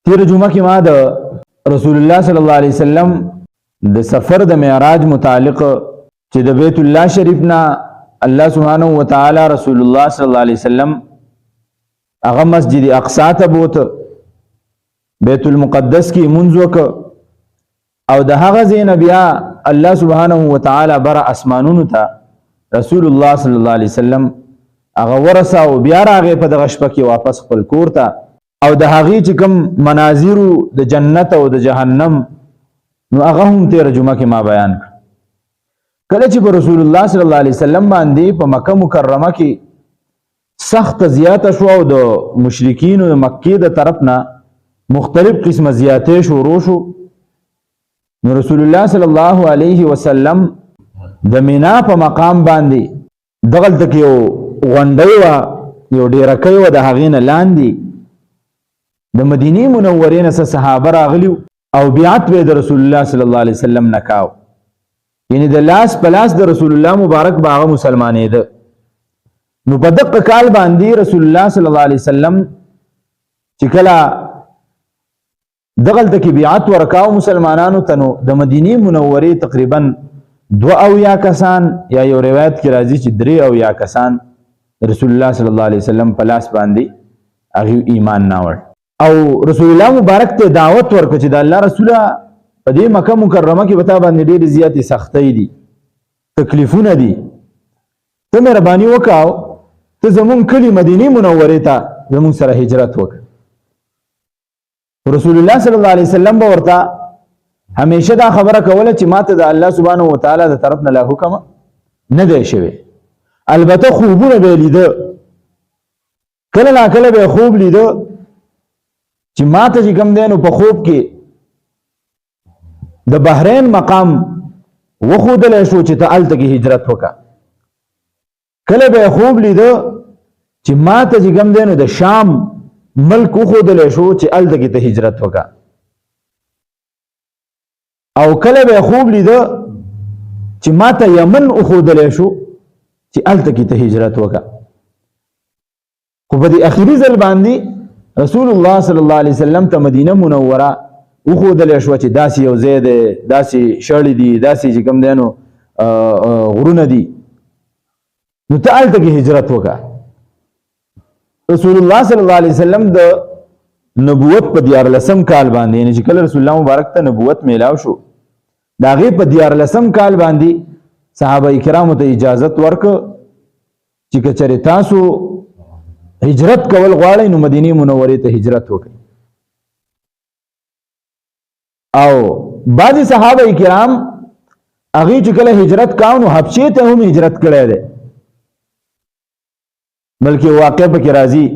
تیر جمعه کې ما د رسول الله صلی الله علیه وسلم د سفر د معراج متعلق چې د بیت الله شریف نه الله سبحانه و تعالی رسول الله صلی الله علیه وسلم هغه مسجد اقصی ته بوته، بیت المقدس کې منځ وکړ او د هغه ځای نه بیا الله سبحانه و تعالی بر اسمانونو ته رسول الله صلی الله علیه وسلم هغه ورسه او بیا راغی په دغه شپه کې واپس خپل کور ته او د هغې چې کوم مناظر د جنت او د جهنم نو هغه هم تېره جمعه کې ما بیان کړ. کله چې په رسول الله صلی الله علیه وسلم باندې په مکه مکرمه کې سخت زیاته شو او د مشرکینو د مکې د طرف نه مختلف قسمه زیاتې شروع شو، نو رسول الله صلی الله علیه وسلم د مینا په مقام باندې دغلته کې یو غونډۍ وه، یو ډیرکۍ وه، د هغې نه لاندې د مدینې منورې نه صحابه راغلي او بیعت به د رسول الله صلی الله علیه وسلم نه کاو، یعنی د لاس په لاس د رسول الله مبارک به هغه مسلمانېده. نو په دقه کال باندې رسول الله صلی الله علیه وسلم چې کله دغلته کې بیعت ورکاو مسلمانانو ته، نو د مدینې منورې تقریبا 2 کسان یا یو روایت کې راځي چې 3 کسان رسول الله صلی الله علیه وسلم په لاس باندې هغه ایمان ناوړ او رسول الله مبارک ته دعوت ورکړه چې د الله رسوله په دې مکه مکرمه کې بتا باندې ډېرې زیاتې سختۍ دي، تکلیفونه دي، ته مهرباني وکاو ته زمونږ کلي مدینې منورې ته زمونږ سره هجرت وکړه. رسول الله صلی الله علیه وسلم به ورته همیشه دا خبره کوله چې ماته د الله سبحانه و تعالی د طرف نه لا حکم نه دی شوی، البته خوبونه به لیده، کله نا کله به خوب لیده چې ماته چې کوم دی نو په خوب کې د بحرین مقام وښودلی شو چې ته هلته کې هجرت وکړه، کله به خوب لیده چې ماته چې کوم دی نو د شام ملک وښودلی شو چې هلته کې ته هجرت وکړه، او کله به خوب لیده چې ماته یمن وښودلی شو چې هلته کې ته هجرت وکړه. خو په دې اخري ځل باندې رسول الله صلی الله علیه وسلم ته مدینه منوره وښودلی شوه چې داسې یو ځای دی، داسې شړې دي، داسې چې کوم دی نو غرونه دي، نو ته هلته کې هجرت وکړه. رسول الله صلی الله علیه وسلم د نبوت په 14 کال باندې، یعنی چې کله رسول الله مبارک ته نبوت میلاو شو د هغې په 14 کال باندې صحابه کرامو ته اجازت ورکړه چې که چېرې تاسو هجرت کول غواړئ نو مدینې منورې ته هجرت وکړئ. او بعضې صحابه کرام هغې چې کله هجرت کاو نو حبشې ته هم هجرت کړی دی، بلکې واقع پکې راځي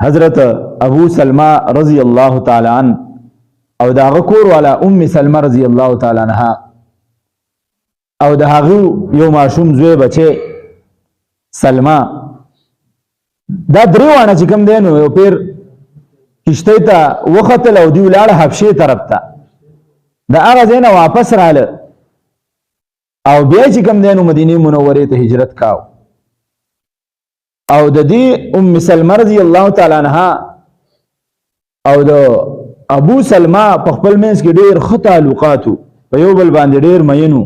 حضرت ابو سلمہ رضی الله تعالی عنہ او د هغه کور والا ام سلمہ رضی الله تعالی عنها او د هغه یو ماشوم زوی بچی سلمہ، دا 3 وانه چې کوم دی نو یو پیر کشتۍ ته وختل او دوی ولاړه حبشې طرف ته، د هغه ځای نه واپس راله او بیا چې کوم دی نو مدینې منورې ته هجرت کاو. او د دې ام سلمہ رضی الله تعالی عنها او د ابو سلمہ په خپل منځ کې ډېر ښه تعلقات وو، په یو بل باندې ډېر مین وو،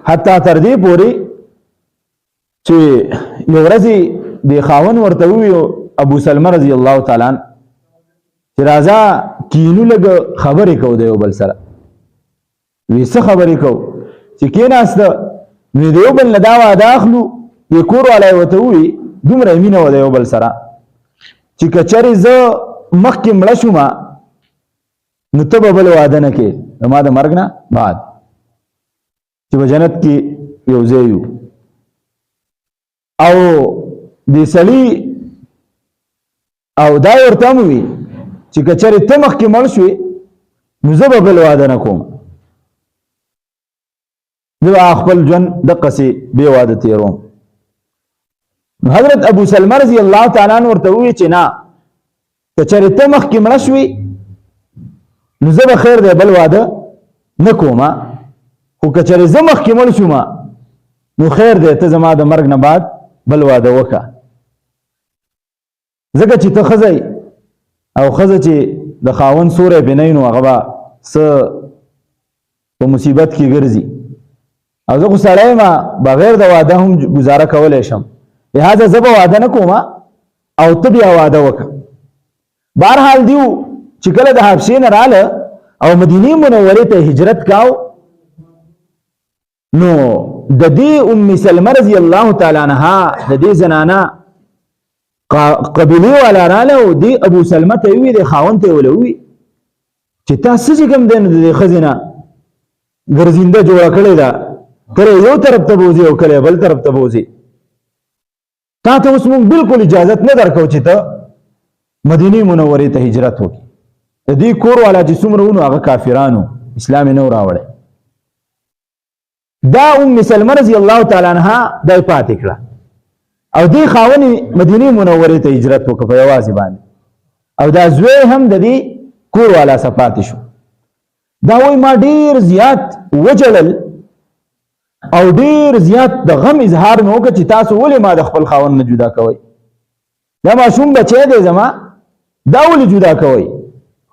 حتی تر دې پورې چې یو ورځ د خاون ورته وویل ابو سلمہ رضی الله تعالی عنہ چې راځه کینو لږ خبرې کوو د یو بل سره. وی څه خبرې کوو؟ چې کېناسته نو د یو بل نه دا واده اخلو، د کور والا یې ورته وویل دومره یې مینه وه د یو بل سره چې که چېرې زه مخکې مړه شومه نو ته به بل واده نه کې زما د مرګ نه بعد چې په جنت کې یو ځای یو. او د سړي او دا ورته هم وي چې که چېرې ته مخکې مړ شوې نو زه به بل واده نه کوم، زه به خپل ژوند دقسې بې واده تېروم. نو حضرت ابو سلمہ رضی الله تعالی عنہ ورته وویل چې نه، که چېرې ته مخکې مړه شوې نو زه به خیر دی بل واده نه کوم، خو که چېرې زه مخکې مړ شوم نو خیر دی ته زما د مرګ نه بعد بل واده وکړه. ځکه چې ته ښځه او ښځه چې د خاوند سوری پې نه وي نو هغه به څه په مصیبت کې ګرځي او زه خو سړی یم بغیر د واده هم ګزاره کولی شم لهذا زه به واده نه کوم او ته بیا واده وکړه بهرحال دیو چې کله د حبشې نه راله او مدینې منورې ته هجرت کاو نو د دې ام سلمه رضی الله تعالی عنها د دې زنانه قبیلې والا راله او دې ابو سلمه ته ووي د خاوند ته یې ویله چې تا څه چې کوم دی نو د دې ښځې نه ګرځنده جوړه کړې ده کله یو طرف ته بوځي او کله بل طرف ته بوځي تا ته اوس موږ بالکل اجازت نه درکو چې ته مدینې منورې ته هجرت وکړي د دې کور والا چې څومره ونو هغه کافرانو اسلام یې نه و راوړی دا ام سلمه رضی الله تعالی عنها دا یې پاتې کړه او دې خاوند مدینې منورې ته هجرت وکړه په یوازې باندې او دا زوی هم د دې کور والا څخه پاتې شو دا وایي ما ډېر زیات وجړل او ډېر زیات د غم اظهار مې وکړه چې تاسو ولې ما د خپل خاوند نه جدا کوئ دا ماشوم بچی دی زما دا ولې جدا کوئ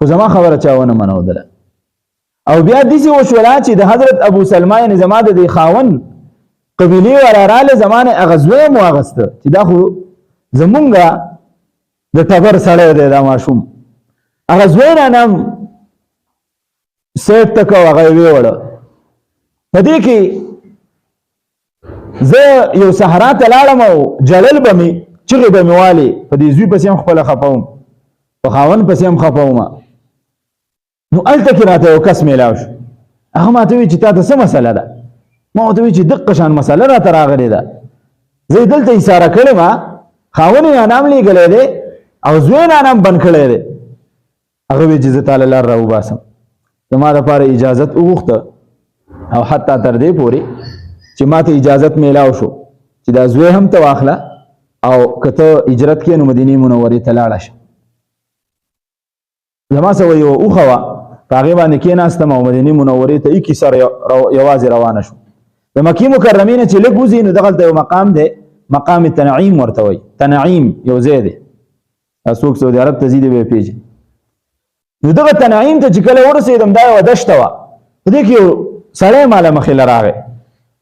خو زما خبره چا ونه منودله او بیا داسې وشوله چې د حضرت ابو سلمه یعنې زما د دې خاوند قبیلې والا راله زما نه هغه زوی م واغسته چې دا خو زمونږ د ټبر سړی دی دا ماشوم هغه زوی رانه هم سیټ ته کو هغه یې ویوړه په دې کې زه یو صحرا ته لاړم او جلل به مې چغې به مې والې په دې زوی پسې هم خپله خفه وم په خاوند پسې هم خفه وم نو هلته کې راته یو کس میلاو شو هغه ماته وایي چې تا ته څه مسله ده ما ورته وایي چې دقه شان مسله راته راغلې ده زه یې دلته ایساره کړې ما خاوند یې نام لیږلی دی او زوی نام بند کړی دی هغه وایي چې زه تاله لار راوباسم زما دپاره اجازت وغوښته او حتی تر دې پورې چې ما ته اجازت میلاو شو چې دا زوی هم ته واخله او که ته هجرت کې نو مدینې منورې ته لاړه شه زما سره یوه اوښه وه په هغې باندې کېناستم او مدینې منورې ته ایکې سره یوازې روانه شو د مکې مکرمې نه چې لږ وځي نو دغلته یو مقام دی مقام تنعیم ورته وایي تنعیم یو ځای دی څوک سعودي عرب ته ځي دی به یې پېژني نو دغه تنعیم ته چې کله ورسېدم دا یوه دشته وه په دې کې یو سړی ماله مخې له راغی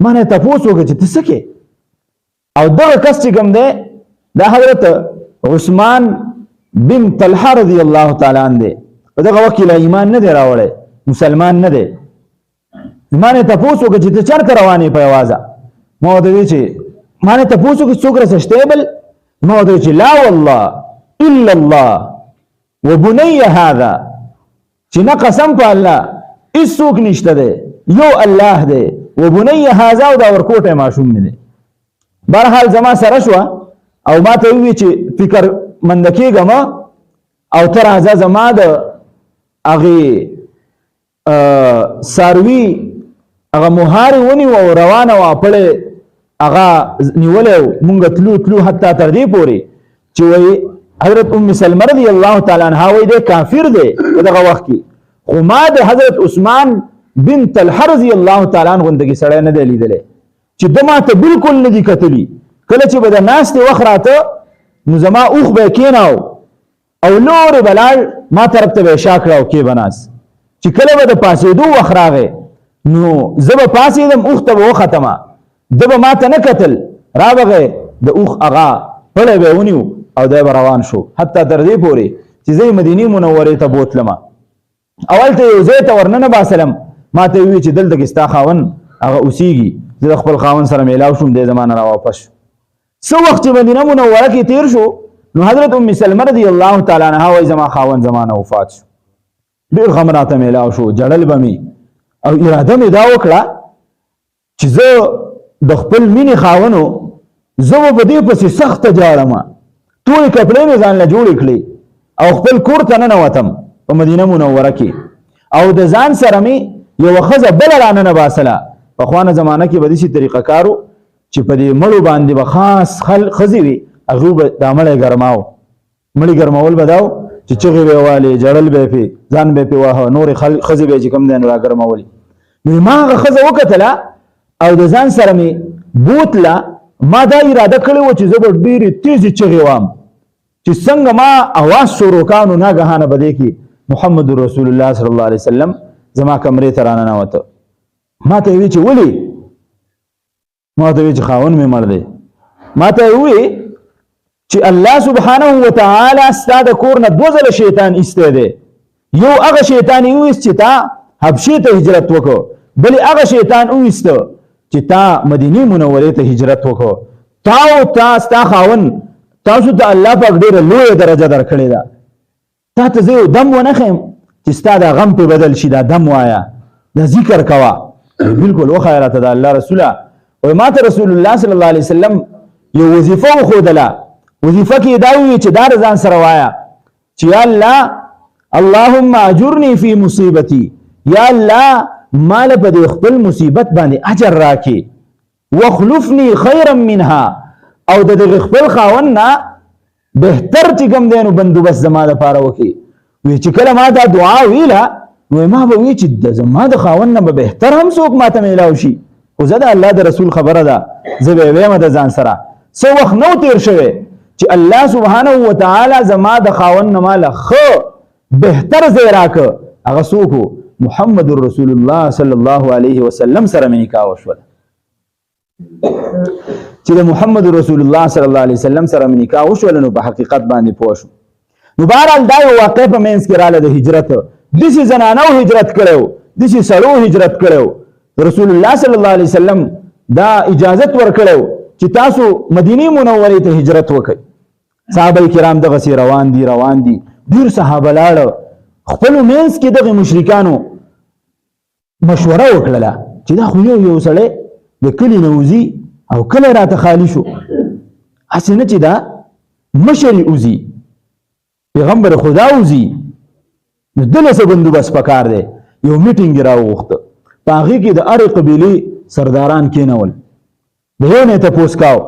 ما نه یې تپوس وکړه چې ته څه کې او دغه کس چې کوم دی دا حضرت عثمان بن طلحه رضی الله تعالی عنه دی په دغه وخت کې لا ایمان نه دی راوړی مسلمان نه دی ما نه یې تپوس وکړه چې ته چېرته روان یې په یوازه ما ورته وویل چې ما نه یې تپوس وکړه چې څوک راسه شته بل ما ورته وویل چې لا والله الا الله وبني هذا چې نه قسم په الله هېڅوک نشته دی یو الله دی وبني هذا او دا ورکوټی ماشوم مې دی بهرحال زما سره شوه او ما ته وویل چې فکر مند کېږم او ته راځه زما د هغې څاروي هغه مهارې ونیو او روانه وه پړې هغه نیولی و مونږ تلو حتی تر دې پورې چې وایي حضرت ام سلمه رضی الله تعالی عنها وایي دی کافر دی په دغه وخت کې خو ما د حضرت عثمان بن طلحه رضی الله تعالی عنه غوندې سړی نه دی لیدلی چې ده ما ته بالکل نه دي کتلي کله چې به د ناستې وخت راته نو زما اوښ به یې کېناو او لورې به لاړ ما طرف ته به یې شا کړه او کې به ناست چې کله به د پاسېدو وخت راغی نو زه به پاسېدم اوښ ته به وختمه ده به ما ته نه کتل رابغی د اوښ هغه پړی به یې ونیو او دی به روان شو حتی تر دې پورې چې زه یې مدینې منورې ته بوتلمه او هلته یو ځای ته ورننه باسلم ما ته یې وویل چې دلته کې ستا خاوند هغه اوسېږي زه د خپل خاوند سره میلاو شوم دی زما نه راواپس شو څه وخت چې مدینه منوره کې تیر شو نو حضرت ام سلمه رضی الله تعالی عنها وایي زما خاوند زما نه وفات شو ډېر غم راته میلاو شو جړل به مې او اراده مې دا وکړه چې زه د خپل مینې خاوندو زه به په دې پسې سخته جاړم ټولې کپړې مې ځان له جوړې کړې او خپل کور ته ننوتم په مدینه منوره کې او د ځان سره مې یوه ښځه بله راننه باسله پخوانه زمانه کې به داسې طریقه کارو چې په دې مړو باندې به خاص ښځې وي هغوی به دا مړی ګرماو مړي ګرمول به دا و چې چغې به یې والې جړل به یې پې ځان به یې پې واهه نورې ښځې به یې چې کوم دی نو را ګرمولې نو ما هغه ښځه وکتله او د ځان سره مې بوتله ما دا اراده کړې وه چې زه به ډېرې تیزې چغې وام چې څنګه ما اواز شروع کا نو ناګهانه به دې کې محمد رسول الله صلی الله علیه وسلم زما کمرې ته راننوته. ما ته وی چې ولې؟ ما ته وی چې خاون مې مړ دی. ما ته وی چې الله سبحانه وتعالى ستاد کور نه دوه ځله شیطان ایسته دی. یو هغه شیطان ایست چې تا حبشې ته هجرت وکړو، بل هغه شیطان ایسته چې تا مدینه منورې ته هجرت وکړو. تا ستا خاون تاسو ته الله پاک ډېره لویه درجه درکړې ده. تا ته زه یو دم ونه ښیم چې ستا دا غم په بدل شي، دا دم وایا، دا ذکر کوه. بالکل وښایه راته د الله رسوله. وایي ما ته رسول الله صلی الله علیه وسلم یو وظیفه وښودله. وظیفه کې دا وویل چې دا د ځان سره وایه چې یا الله اللهم اجرني فی مصیبتي، یا الله مال په دې خپل مصیبت باندې اجر راکې، واخلفني خیرا منها، او د دغه خپل خاون نه بهتر چې کوم دی نو بندوبست زما دپاره وکړي. وی چې کله ما دا دعا ویله نو ما به وی چې زما د خاون نه به بهتر هم څوک ما ته میلاو شي. خو زه د الله د رسول خبره ده، زه به یې ویمه د ځان سره. څه وخت نو تېر شوی چې الله سبحانه وتعالی زما د خاون نه ماله ښه بهتر ځای راکړه. هغه څوک و؟ محمد رسول الله صلی الله علیه وسلم سره مې نکاح وشوله. چې د محمد رسول الله صلی الله علیه وسلم سره مې نکاح وشوله نو په حقیقت باندې پوه شو. نو بهرحال دا یو واقع په منځ کې راله د هجرت. داسې زنانو هجرت کړی، داسې سړو هجرت کړی. رسول الله صلی الله علیه وسلم دا اجازت ورکړی چې تاسو مدینه منورې ته هجرت وکړئ. صحابه کرام دغسې روان دي. ډېر صحابه لاړه، خپلو منځ کې دغه مشرکانو مشوره وکړله چې دا خو یو سړی د کلي نه وځي او کله راته خالي شو، هسې نه چې دا مشر یې وځي، پیغمبر خدا وځي، نو دله څه بندوبست پکار دی. یو میټینګ یې راوغوښته، په هغې کې د هرې قبیلې سرداران کېنول. د یو نه یې تپوس کاو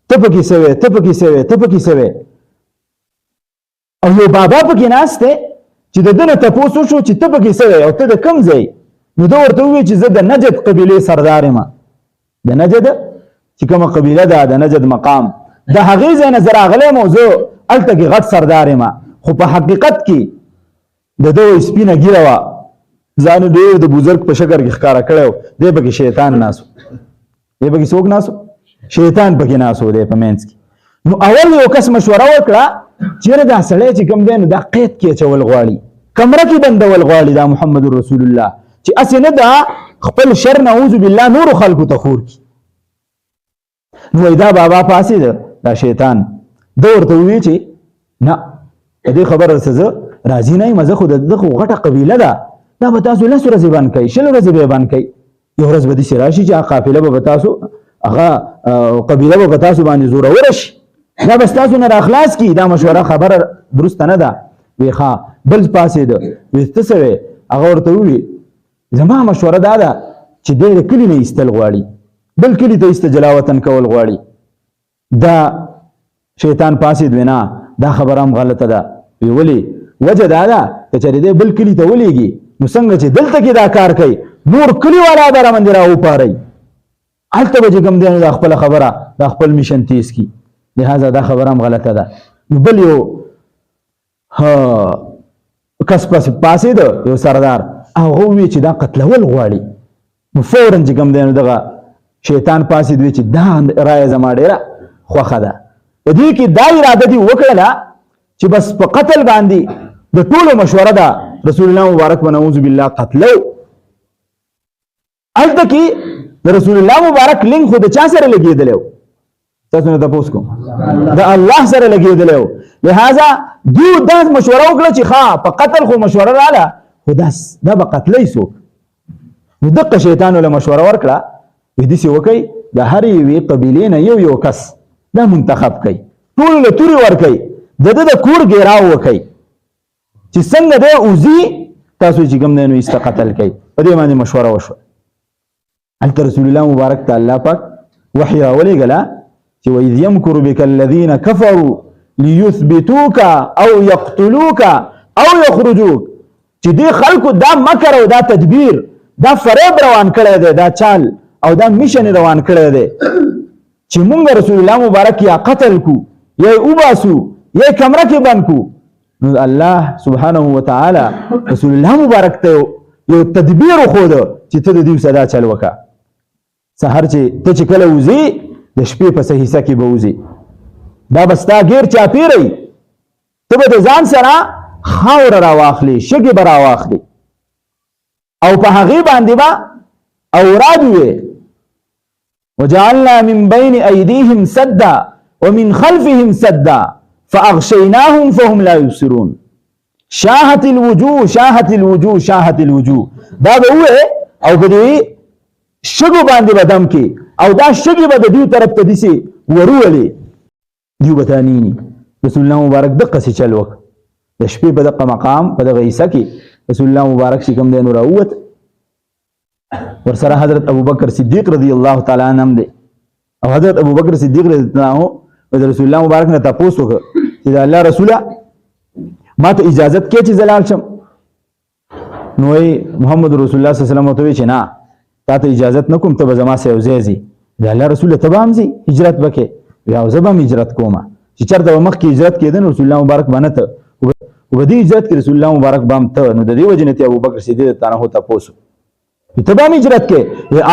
ته پکې څه وې، ته پکې څه وې، ته پکې څه وې. او یو بابا پکې ناست دی چې د ده نه تپوس وشو چې ته پکې څه وې او ته د کوم ځای؟ نو ده ورته وویل چې زه د نجد قبیلې سردار یم. د نجد چې کومه قبیله ده، د نجد مقام، د هغې ځای نه زه راغلی یم او زه هلته کې غټ سردار یم. خو په حقیقت کې د ده سپینه ږیره وه، ځان ډېر د بزرګ په شکل کې ښکاره کړی و. دی پکې شیطان ناست و. دی پکې څوک ناست و؟ شیطان پکې ناست و دی په منځ کې. نو اول یو کس مشوره وکړه چېرې دا سړی چې کوم دی نو دا قید کې اچول غواړي، کمره کې بندول غواړي دا محمد رسول الله، چې هسې نه دا خپل شر نعوذ بالله نورو خلکو ته خور کړي. نو وایي دا بابا پاڅېده، دا شیطان. ده ورته وویل چې نه په دې خبره څه زه راضي نه یم، زه خو د ده خو غټه قبیله ده، دا به تاسو 10 ورځې بند کوئ، 20 ورځې به یې بند کوئ. یو ورځ به داسې راشي چې هغه قافله به تاسو هغه قبیله به تاسو باندې زوروره شي، دا به ستاسو نه راخلاص کړي. دا مشوره خبره درسته نه ده. وی ښه. بل پاڅېده، وی ته څه وې؟ هغه ورته وویل زما مشوره دا ده چې دی د کلي نه ایستل غواړي، بل کلي ته ایسته جلا وطن کول غواړي. دا شیطان پاڅېد، وی نه دا خبره هم غلطه ده. وی ولې؟ وجه دا ده که چېرې دی بل کلي ته ولېږي نو څنګه چې دلته کې دا کار کوي نور کلیوالا به رامندې راوپارئ، هلته به چې کوم دی نو دا خپله خبره دا خپل میشن تیز کړي. لهذا دا خبره هم غلطه ده. نو بل یو کس پاڅېده، یو سردار، هغه وویل چې دا قتلول غواړي. نو فورا چې کوم دی نو دغه شیطان پاڅېد، وی چې دا رایه زما ډېره خوښه ده. په دې کې دا اراده دې وکړله چې بس په قتل باندې د ټولو مشوره ده رسول الله مبارک و نعوذ بالله قتلو. هلته کې د رسول الله مبارک لینک خو د چا سره لګېدلی و؟ تاسو نه تپوس کوم، د الله سره لګېدلی و. لهذا دوی دا مشوره وکړه چې ښه په قتل خو مشوره راله، خو دا به قتلی څوک؟ نو دقه شیطان له مشوره ورکړه، وایي داسې وکئ د هرې یوې قبیلې نه یو کس دا منتخب کئ، ټولو له تورې ورکئ، د ده د کور ګیراو وکئ چې څنګه دی وځي تاسو چې کوم دی نو ایسته قتل کئ. په دې باندې مشوره وشوه. هلته رسول الله مبارک ته الله پاک وحی راولېږله چې وإذ يمكر بك الذين كفروا ليثبتوك او يقتلوك او يخرجوك، چې دې خلکو دا مکر او دا تدبیر دا فریب روان کړی دی، دا چال او دا میشن روان کړی دی چې مونږ رسول الله مبارک یا قتل کو یا وباسو یا کمره کې بند کو. نو الله سبحانه وتعالى رسول الله مبارک ته یو تدبیر خو ده چې ته د دې صدا چل وکا سحر چې ته چې کله وځي د شپې په صحیح حصہ کې به وځي دا بستا غیر چا پیری ته به ځان سره خاور را واخلي شګي برا واخلي او په هغه باندې با اوراد وي وجعلنا من بين ايديهم سدا ومن خلفهم سدا فاغشيناهم فهم لا يبصرون شاهت الوجوه شاهت الوجوه شاهت الوجوه دا به او کدی شګو باندې بدم کې او دا شګي به د دیو طرف ته دي ورولي دیو بتانینی رسول الله مبارک دقه سي چل وک د شپې په دغه مقام په دغه عیسی کې رسول الله مبارک چې کوم دین راوت ورسره حضرت ابوبکر صدیق رضی الله تعالی عنہ دی او حضرت ابوبکر صدیق رضی الله عنه رسول الله مبارک نه تاسو وکړه چې الله رسوله ما ته اجازت کې چې زلال شم نو محمد رسول الله صلی الله علیه وسلم ته چې نه تا ته اجازت نکوم ته زما سره وزېزي د الله رسول ته بامزي هجرت وکې یا زبم هجرت کومه چې چرته مخ کې هجرت کېدن رسول الله مبارک باندې ته ودی هجرت کې رسول الله مبارک بام ته نو د دې وجنه ته ابوبکر صدیق تعالی هو تاسو ته بام هجرت کې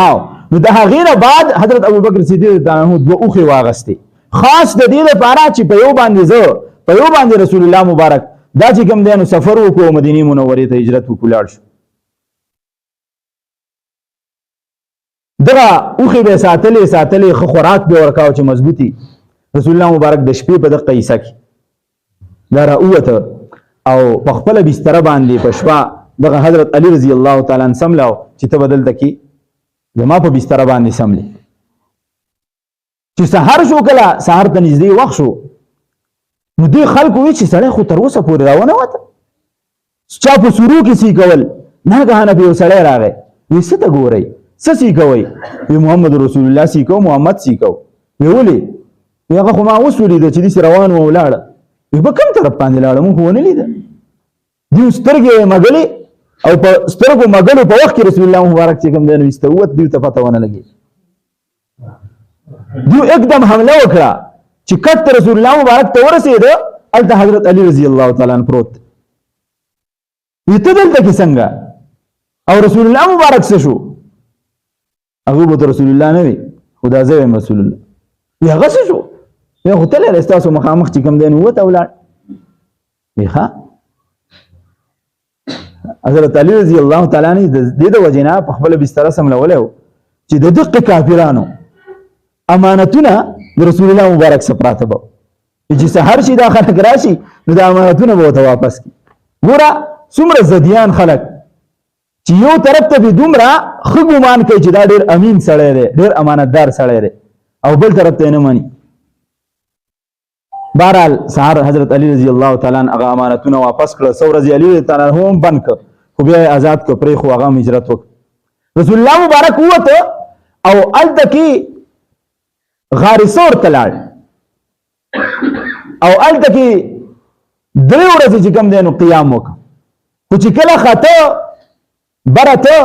او نو د هغه بعد حضرت ابوبکر صدیق تعالی هو دوه اوخه واغسته خاص د دې لپاره چې په یو باندې زه په یو باندې رسول الله مبارک دا چې کوم دینو سفر وکړو مدینه منوره ته هجرت وکړل شو دغه اوخه به ساتلې خو خوراک به ورکاو چې مضبوطی رسول الله مبارک د شپې په دغه عیسی کې دا راوته او په خپل بستر باندې په شپه دغه حضرت علی رضی الله تعالی عنہ سملاو چې ته بدل تکي زما په بستر باندې سملی چې سحر شو کله سحر ته نږدې وخت شو نو دې خلکو وی چې سړی خو تر اوسه پورې راونه وته چا په سورو کې سی کول نه غانه به سړی راغی وی څه ته ګورئ څه سی کوي وی محمد رسول الله سی کو محمد سی کو وی ولي هغه خو ما اوس ولید چې دې روان و ولاړ وی په کوم طرف باندې لاړ مونږ ونه لید دې سترګې مګلې او په سترګو مګلو په وخت کې رسول الله مبارک چې کوم دین استوت دې ته پته ونه لګي دیو एकदम حمله وکړه چې کټ رسول الله مبارک ته ورسېد الته حضرت علی رضی الله تعالی عنہ پروت یته دلته کې څنګه او رسول الله مبارک څه شو هغه به رسول الله نه وي خدا زوی رسول الله یا غس شو یا هوتل رستاسو مخامخ چې کوم دین وته ولړ ها حضرت علی رضی الله تعالی عنہ د دې وجنا په خپل بستر سملولې چې د دقیق کافرانو امانتونه رسول الله مبارک سپراته بو چې سحر شي دا خلک راشي نو د امانتونه به ته واپس کی ګوره څومره زديان خلک چې یو طرف ته به دومره خګومان کوي چې دا ډېر امین سړی دی ډېر امانتدار سړی دی او بل طرف ته نه مانی بهرحال سحر حضرت علی رضی الله تعالی عنہ هغه امانتونه واپس کړه سو رضی الله تعالی عنہ هم بند کړ خو بیا آزاد کړ پرې خو هغه هجرت وکړ رسول الله مبارک وته او التکی غار سور تلاړ او التکی درې ورځې چې کوم دینو قیام وکړ خو چې کله خطه برته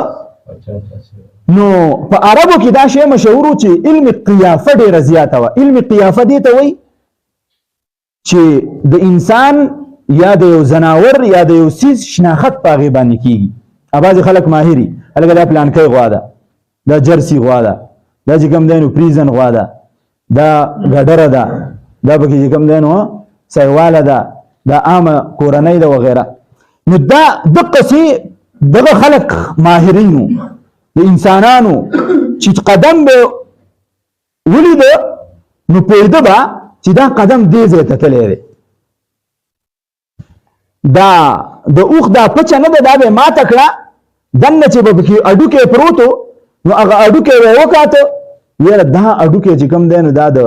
نو په عربو کې دا شی مشهور چې علم قیافه ډېر زیاته و علم قیافه دې ته وایي چې د انسان یا د یو زناور یا د یو سیز شناخت په هغې باندې کېږي بعضې خلک ماهري هلکه دا پلانکی غوا ده دا جرسي غوا ده دا چې کوم دی نو پریزن غوا ده دا ګډره ده دا پکې چې کوم دی نو سیواله ده دا عامه کورنۍ ده وغیره نو دا دقسې دغه خلک ماهرینو د انسانانو چې قدم به ولیده نو پوهېده به چې دا قدم دې ځای ته تللی دی دا د اوښ دا پچه نه ده دا به یې ماته کړه دننه چې به پکې اډوکی پروت و نو هغه اډوکی به یې وکاته یاره دا اډوکی چې کوم دی نو دا د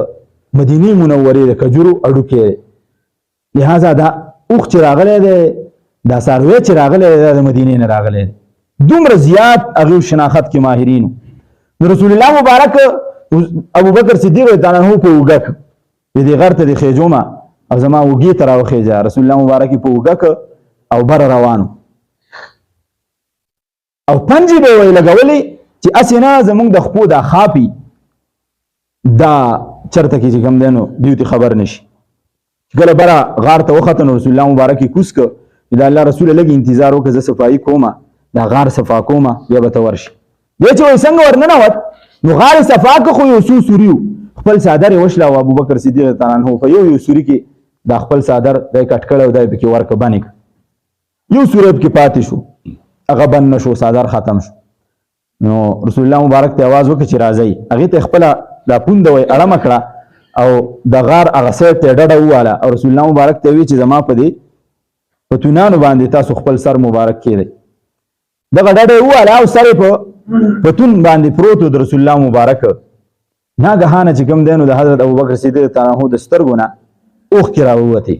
مدینې منورې د کجورو اډوکی دی لهذا دا اوښ چې راغلی دی دا څاروی چې راغلی دی دا د مدینې نه راغلی دی دومره زیات هغې شناخت کې ماهرینو نو رسول الله مبارک ابوبکر صدیق تعالی عنہ په اوږه کړ دې غر ته دې خېجومه او زما اوږې ته راوخېجه رسول الله مبارک په اوږه کړ او بر روانو او پنجې به یې لګولې چې اسې نه زمونږ د خپو دا خاپي دا چرته کې چې کوم دی نو دیو ته خبر نشي ګله برا غار ته وختن رسول الله مبارک کوس ک دا الله رسول لګي انتظار وکړه ز صفائی کومه دا غار صفا کومه بیا به ورشي دی چې څنګه ورننه وت نو غار صفا کو یو سوریو خپل صادر وشلا او ابو بکر صدیق تعالی عنہ په یو سوری کې دا خپل صادر د کټ کړه او دای په کې ورک باندې یو سوری کې پاتې شو هغه بن نشو صادر ختم شو نو رسول الله مبارک ته आवाज وکړي چې راځي هغه ته خپل لا پوند وي اړه مکړه او د غار هغه سر ته ډډه واله او رسول الله مبارک ته وی چې زما په دې پتونانو باندې تاسو خپل سر مبارک کړئ دغه ډډه واله او سر په پتون باندې پروت د رسول الله مبارک ناګهانه چې کوم دینو د حضرت ابوبکر صدیق تعالی عنہ د سترګونه اوخ کې راووتی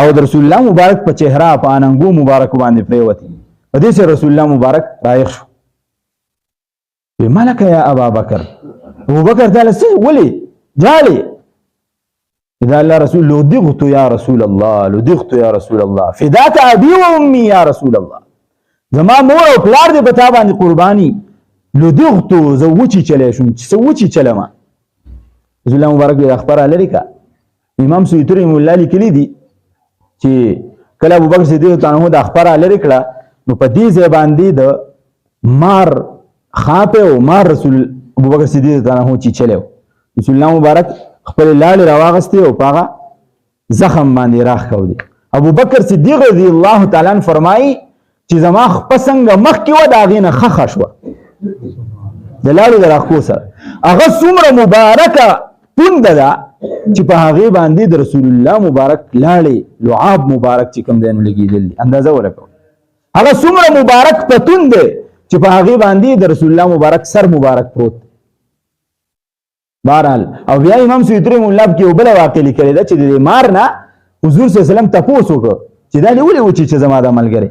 او د رسول الله مبارک په چهره په اننګو مبارک باندې پریوتی په دې سره رسول الله مبارک رایخ شو بملک یا ابا بکر ابوبکر تعالی ولي جالي اذا الله رسول لدغت يا رسول الله لدغت يا رسول الله فداك ابي وامي يا رسول الله زما مور او پلار دې په تا باندې قرباني لدغت زوچی چلې شم چې سوچی چلما رسول الله مبارک دې اخبار لري کا امام سیوطی مولا لیکلی دي چې کله ابوبکر صدیق تعالی عنہ د اخبار لري کړه نو په دې ځای باندې د مار خاپه او مار رسول ابوبکر صدیق تعالی عنہ چې چلو رسول الله مبارک خپل لاړ راواغسته او پاغه زخم باندې راخ کو دي ابوبکر صدیق رضی الله تعالی عنہ فرمایي چې زما پسنګ مخ کې و دا غینه خخ شو دلالو دراخو سره هغه څومره مبارکه پوند ده چې په هغه باندې د رسول الله مبارک لاړې لعاب مبارک چې کوم دین لګیدل اندازه ورکو هغه څومره مبارک پتون ده چې په هغه باندې د رسول الله مبارک سر مبارک پروت بهرحال او بیا امام سیوطی مولا کې یو بل واقع لیکلی ده چې د مار نه حضور صلی الله علیه وسلم تاسو وکړه چې دا ولې و چې زما د عملګری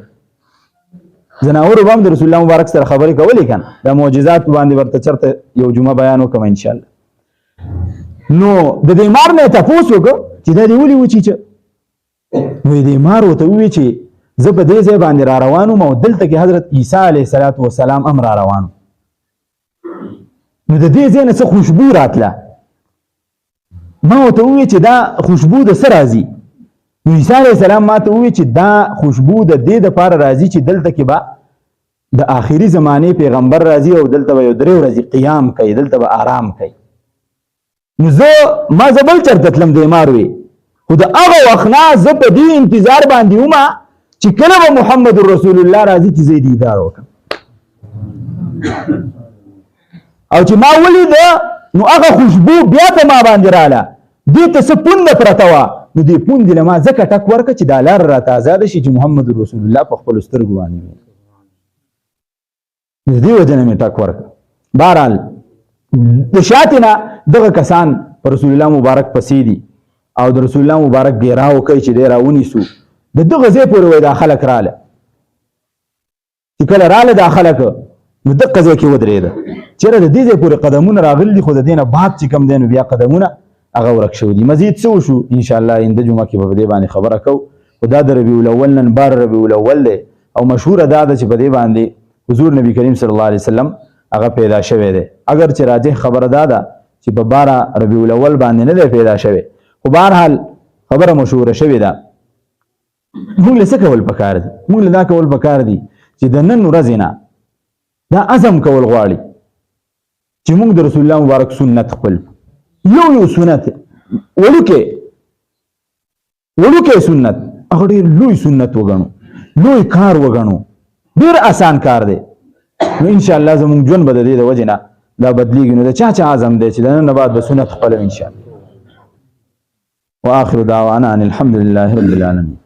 زناور وبام د رسول الله مبارک سره خبرې کولې کنه د معجزات باندې ورته چرته یو جمعه بیان وکم ان شاء الله نو د دې مار نه تاسو وکړه چې دا ولې و چې نو دې مار وته وی چې زه په دې ځای باندې را روانم او دلته کې حضرت عیسی علیه السلام امر را روانو نو د دې ځای نه څه خوشبو راتله ما ورته وویل چې دا خوشبو د څه راځي نو عیسی علیه السلام ما ته وویل چې دا خوشبو د دې دپاره راځي چې دلته کې به د آخري زمانې پیغمبر راځي او دلته به یو 3 ورځې قیام کوي دلته به آرام کوي نو ما زه بل چېرته تلم دی مار وی خو د هغه وخت نه زه په دې انتظار باندې ومه چې کله به محمد رسول الله راځي چې زه یې دیدار وکړم او چې ما ولید نو هغه خوشبو بیا په ما باندې رااله دې ته څه پونده پرته وه نو دې پوندې له ما ځکه ټک ورکړه چې دا لاره راته ازاده شي چې محمد رسول الله په خپلو سترګو باندې وي د دې وجه نه مې ټک ورکړه بهرحال د شاتې نه دغه کسان په رسول الله مبارک پسې دي او د رسول الله مبارک ګیراو کوي چې دی راونیسو د دغه ځای پورې وایي دا خلک راله چې کله راله دا خلک نو دغه ځای کې ودرېده چېرې د دې ځای پورې قدمونه راغلي دي خو د دې نه بعد چې کوم دی نو بیا قدمونه هغه ورک شوي دي مزید څه وشو انشاءالله آینده جمعه کې به په دې باندې خبره کوو خو دا د ربیع الاول نن بار ربیع الاول دی او مشهوره دا ده چې په دې باندې حضور نبی کریم صلی الله علیه وسلم هغه پیدا شوی دی اگر چې راجح خبره دا ده چې په 12 ربیع الاول باندې نه دی پیدا شوی خو بهرحال خبره مشهوره شوې ده موږ له څه کول پکار دي موږ له دا کول پکار دي چې د نن ورځې نه دا عزم کول غواړي چې موږ د رسول الله مبارک سنت خپل یو سنت وړوکی سنت هغه ډېر لوی سنت وګڼو لوی کار وګڼو ډېر آسان کار دی نو انشاءالله زموږ ژوند به د دې د وجې نه دا بدلیږي نو د چا عزم دی چې د نن نه بعد به سنت خپلو انشاءالله واخر دعوانا ان الحمد لله رب العالمين